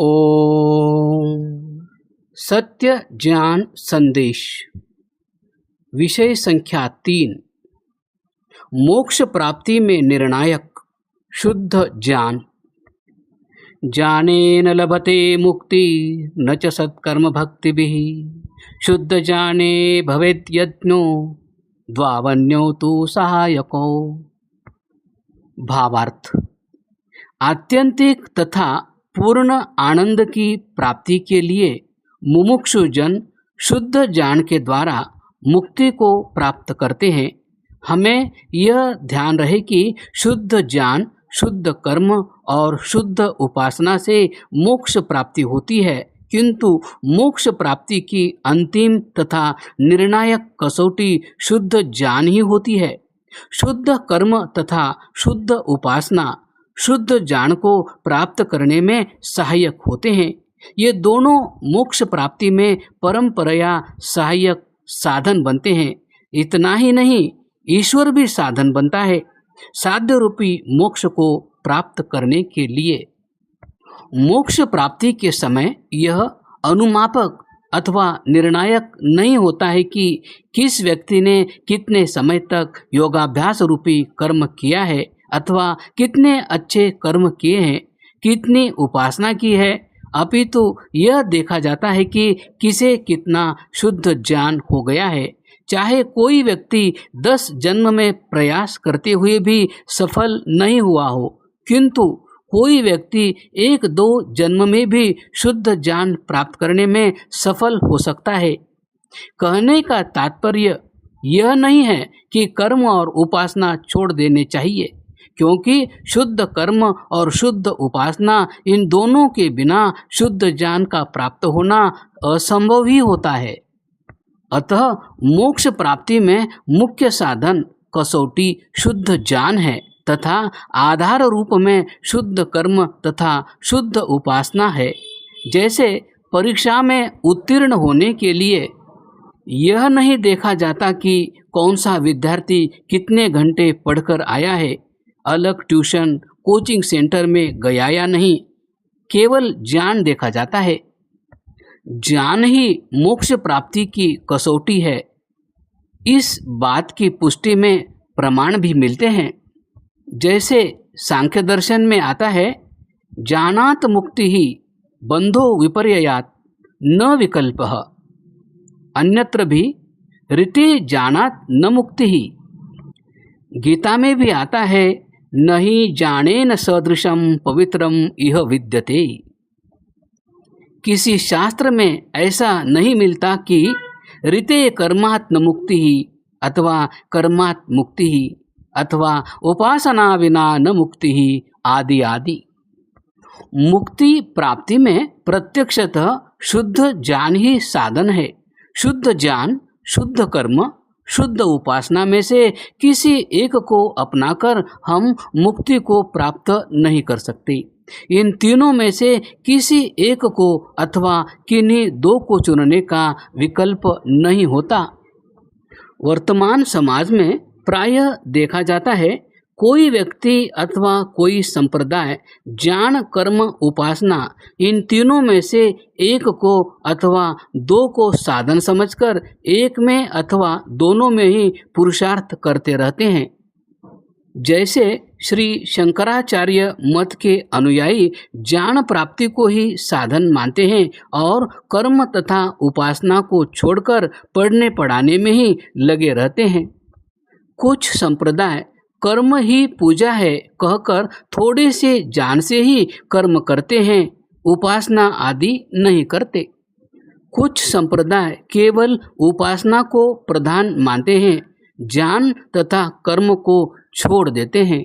ओम सत्य ज्ञान संदेश। विषय संख्या 3। मोक्ष प्राप्ति में निर्णायक शुद्ध ज्ञान। ज्ञानेन लभते मुक्ति न च सत्कर्म भक्तिभिः। शुद्ध ज्ञाने भवेत् यज्ञो द्वावन्यो तु सहायको। भावार्थ। आत्यंतिक तथा पूर्ण आनंद की प्राप्ति के लिए मुमुक्षु जन शुद्ध ज्ञान के द्वारा मुक्ति को प्राप्त करते हैं। हमें यह ध्यान रहे कि शुद्ध ज्ञान, शुद्ध कर्म और शुद्ध उपासना से मोक्ष प्राप्ति होती है, किंतु मोक्ष प्राप्ति की अंतिम तथा निर्णायक कसौटी शुद्ध ज्ञान ही होती है। शुद्ध कर्म तथा शुद्ध उपासना शुद्ध ज्ञान को प्राप्त करने में सहायक होते हैं। ये दोनों मोक्ष प्राप्ति में परंपराया सहायक साधन बनते हैं। इतना ही नहीं, ईश्वर भी साधन बनता है साध्य रूपी मोक्ष को प्राप्त करने के लिए। मोक्ष प्राप्ति के समय यह अनुमापक अथवा निर्णायक नहीं होता है कि किस व्यक्ति ने कितने समय तक योगाभ्यास रूपी कर्म किया है अथवा कितने अच्छे कर्म किए हैं, कितनी उपासना की है, अपितु यह देखा जाता है कि किसे कितना शुद्ध ज्ञान हो गया है। चाहे कोई व्यक्ति 10 जन्म में प्रयास करते हुए भी सफल नहीं हुआ हो, किंतु कोई व्यक्ति 1-2 जन्म में भी शुद्ध ज्ञान प्राप्त करने में सफल हो सकता है। कहने का तात्पर्य यह नहीं है कि कर्म और उपासना छोड़ देने चाहिए, क्योंकि शुद्ध कर्म और शुद्ध उपासना इन दोनों के बिना शुद्ध ज्ञान का प्राप्त होना असंभव ही होता है। अतः मोक्ष प्राप्ति में मुख्य साधन कसौटी शुद्ध ज्ञान है तथा आधार रूप में शुद्ध कर्म तथा शुद्ध उपासना है। जैसे परीक्षा में उत्तीर्ण होने के लिए यह नहीं देखा जाता कि कौन सा विद्यार्थी कितने घंटे पढ़कर आया है, अलग ट्यूशन कोचिंग सेंटर में गया या नहीं, केवल ज्ञान देखा जाता है। ज्ञान ही मोक्ष प्राप्ति की कसौटी है। इस बात की पुष्टि में प्रमाण भी मिलते हैं। जैसे सांख्य दर्शन में आता है, ज्ञानात् मुक्ति ही बंधो विपर्ययात् न विकल्पः। अन्यत्र भी ऋते ज्ञानात् न मुक्ति ही। गीता में भी आता है, नहीं ज्ञानेन सदृशम पवित्रम इह विद्यते। किसी शास्त्र में ऐसा नहीं मिलता कि ऋते कर्मात् न मुक्ति ही अथवा कर्मात् मुक्ति ही अथवा उपासना विना न मुक्ति ही आदि आदि। मुक्ति प्राप्ति में प्रत्यक्षतः शुद्ध ज्ञान ही साधन है। शुद्ध ज्ञान, शुद्ध कर्म, शुद्ध उपासना में से किसी एक को अपनाकर हम मुक्ति को प्राप्त नहीं कर सकते। इन तीनों में से किसी एक को अथवा किन्हीं 2 को चुनने का विकल्प नहीं होता। वर्तमान समाज में प्रायः देखा जाता है, कोई व्यक्ति अथवा कोई संप्रदाय ज्ञान, कर्म, उपासना इन तीनों में से एक को अथवा 2 को साधन समझकर एक में अथवा दोनों में ही पुरुषार्थ करते रहते हैं। जैसे श्री शंकराचार्य मत के अनुयायी ज्ञान प्राप्ति को ही साधन मानते हैं और कर्म तथा उपासना को छोड़कर पढ़ने पढ़ाने में ही लगे रहते हैं। कुछ संप्रदाय कर्म ही पूजा है कहकर थोड़े से ज्ञान से ही कर्म करते हैं, उपासना आदि नहीं करते। कुछ संप्रदाय केवल उपासना को प्रधान मानते हैं, ज्ञान तथा कर्म को छोड़ देते हैं।